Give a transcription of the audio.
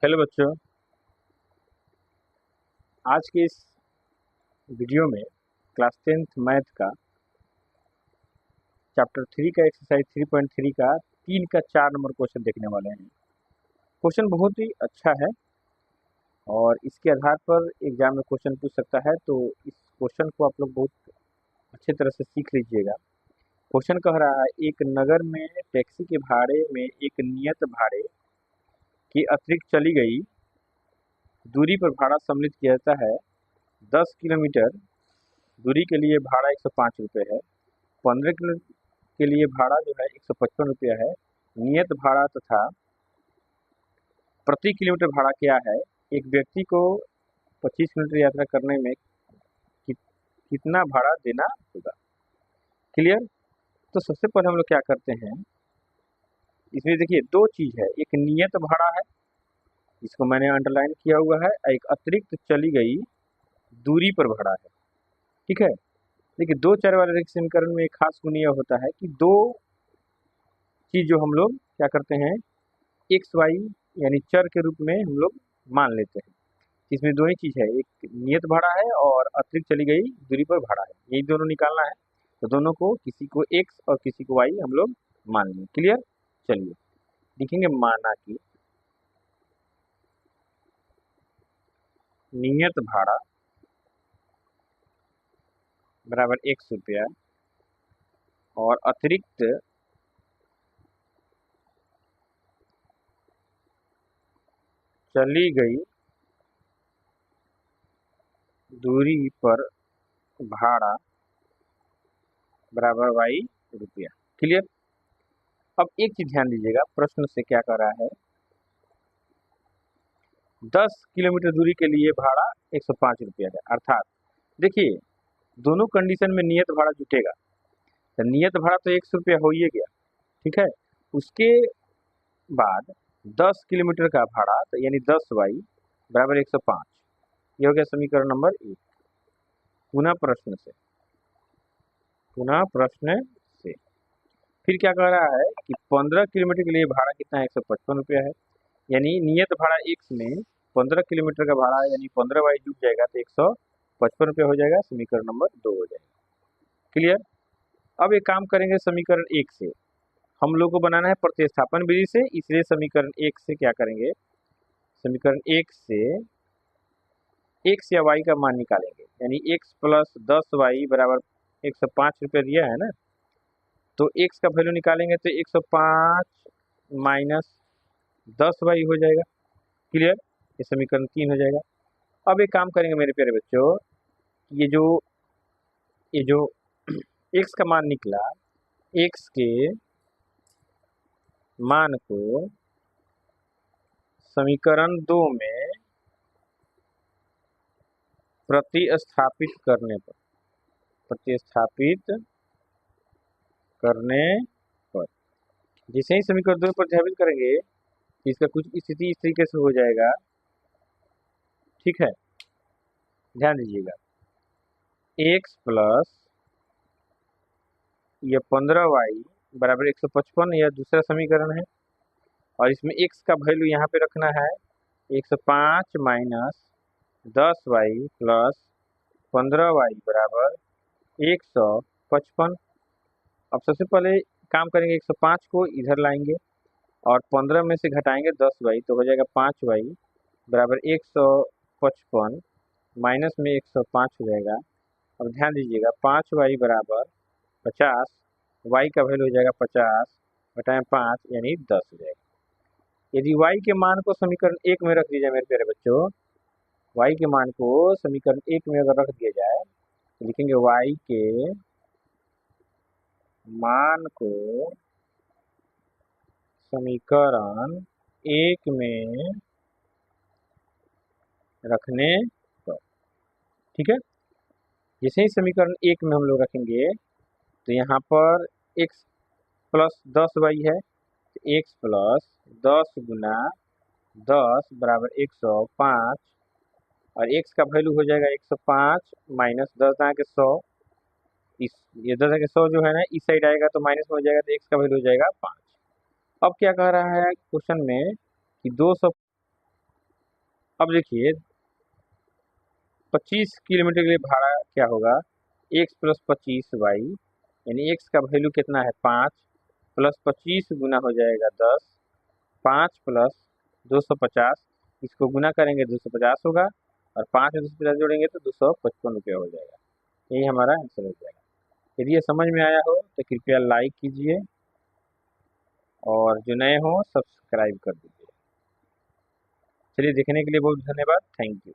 Hello बच्चों, आज के इस वीडियो में क्लास 10th मैथ का चैप्टर 3 का एक्सरसाइज 3.3 का 3 का 4 नंबर क्वेश्चन देखने वाले हैं। क्वेश्चन बहुत ही अच्छा है और इसके आधार पर एग्जाम में क्वेश्चन पूछ सकता है, तो इस क्वेश्चन को आप लोग बहुत अच्छे तरह से सीख लीजिएगा। क्वेश्चन कह रहा है, एक नगर में टैक्सी के भाड़े में एक नियत भाड़े की अतिरिक्त चली गई दूरी पर भाड़ा सम्मिलित किया जाता है। 10 किलोमीटर दूरी के लिए भाड़ा 105 रुपये है। 15 किलो के लिए भाड़ा जो है 155 रुपया है। नियत भाड़ा तथा प्रति किलोमीटर भाड़ा क्या है? एक व्यक्ति को 25 किलोमीटर यात्रा करने में कितना भाड़ा देना होगा? क्लियर? तो सबसे पहले हम लोग क्या करते हैं, इसमें देखिए दो चीज़ है, एक नियत भाड़ा है, इसको मैंने अंडरलाइन किया हुआ है, एक अतिरिक्त चली गई दूरी पर भाड़ा है। ठीक है, देखिए 2 चर वाले समीकरण में एक खास गुण यह होता है कि दो चीज़ जो हम लोग क्या करते हैं, एक्स वाई यानी चर के रूप में हम लोग मान लेते हैं। इसमें दो ही चीज़ है, एक नियत भाड़ा है और अतिरिक्त चली गई दूरी पर भाड़ा है, यही दोनों निकालना है। तो दोनों को, किसी को एक्स और किसी को वाई हम लोग मान लेंगे। क्लियर? चलिए लिखेंगे, माना कि नियत भाड़ा बराबर 100 रुपया और अतिरिक्त चली गई दूरी पर भाड़ा बराबर वाई रुपया। क्लियर? अब एक चीज ध्यान दीजिएगा, प्रश्न से क्या कर रहा है, 10 किलोमीटर दूरी के लिए भाड़ा 105 रुपया है। अर्थात देखिए दोनों कंडीशन में नियत भाड़ा जुटेगा, तो नियत भाड़ा तो 100 रुपया हो ही गया। ठीक है, उसके बाद 10 किलोमीटर का भाड़ा, तो यानी 10 वाई बराबर 105, ये हो गया समीकरण नंबर 1। पुनः प्रश्न से फिर क्या कह रहा है कि 15 किलोमीटर के लिए भाड़ा कितना है, 155 रुपया है। यानी नियत भाड़ा एक्स में 15 किलोमीटर का भाड़ा यानी 15 वाई जुट जाएगा तो 155 रुपया हो जाएगा, समीकरण नंबर 2 हो जाएगा। क्लियर? अब एक काम करेंगे, समीकरण 1 से हम लोग को बनाना है प्रतिस्थापन विधि से, इसलिए समीकरण 1 से क्या करेंगे, समीकरण 1 से एक्स या वाई का मान निकालेंगे। यानी एक्स प्लस 10 वाई बराबर 105 रुपया दिया है ना, तो एक्स का वैल्यू निकालेंगे तो 105 माइनस 10 वाई हो जाएगा। क्लियर? ये समीकरण 3 हो जाएगा। अब एक काम करेंगे मेरे प्यारे बच्चों, ये जो एक्स का मान निकला, एक्स के मान को समीकरण 2 में प्रतिस्थापित करने पर जैसे ही समीकरण 2 में प्रतिस्थापित करेंगे, इसका कुछ स्थिति इस तरीके से हो जाएगा। ठीक है, ध्यान दीजिएगा, एक्स प्लस यह 15 वाई बराबर 155 यह दूसरा समीकरण है, और इसमें एक्स का वैल्यू यहाँ पे रखना है 105 माइनस 10 वाई प्लस 15 वाई बराबर 155। अब सबसे पहले काम करेंगे, 105 को इधर लाएंगे और 15 में से घटाएंगे 10 वाई, तो हो जाएगा 5 वाई बराबर 155 माइनस में 105 हो जाएगा। अब ध्यान दीजिएगा, 5 वाई बराबर 50, वाई का वैल्यू हो जाएगा 50 घटाएं 5 यानी 10 हो जाएगा। यदि y के मान को समीकरण 1 में रख दिया जाए मेरे प्यारे बच्चों, y के मान को समीकरण 1 में अगर रख दिया जाए तो लिखेंगे y के मान को समीकरण 1 में रखने पर, ठीक है, जैसे ही समीकरण 1 में हम लोग रखेंगे तो यहाँ पर x प्लस 10 वाई है, तो x प्लस 10 गुना 10 बराबर 105, और x का वैल्यू हो जाएगा 105 माइनस 10 के 100, ये 10 के 100 जो है ना इस साइड आएगा तो माइनस में हो जाएगा, तो x का वैल्यू हो जाएगा 5। अब क्या कह रहा है क्वेश्चन में कि अब देखिए 25 किलोमीटर के लिए भाड़ा क्या होगा, एक्स प्लस 25 वाई, यानी एक्स का वैल्यू कितना है 5, प्लस 25 गुना हो जाएगा 10, 5 प्लस 250, इसको गुना करेंगे 250 होगा, और 5 में 250 जोड़ेंगे तो 255 रुपये हो जाएगा। यही हमारा आंसर हो जाएगा। यदि ये समझ में आया हो तो कृपया लाइक कीजिए, और जो नए हो सब्सक्राइब कर दीजिए। चलिए, देखने के लिए बहुत धन्यवाद। Thank you.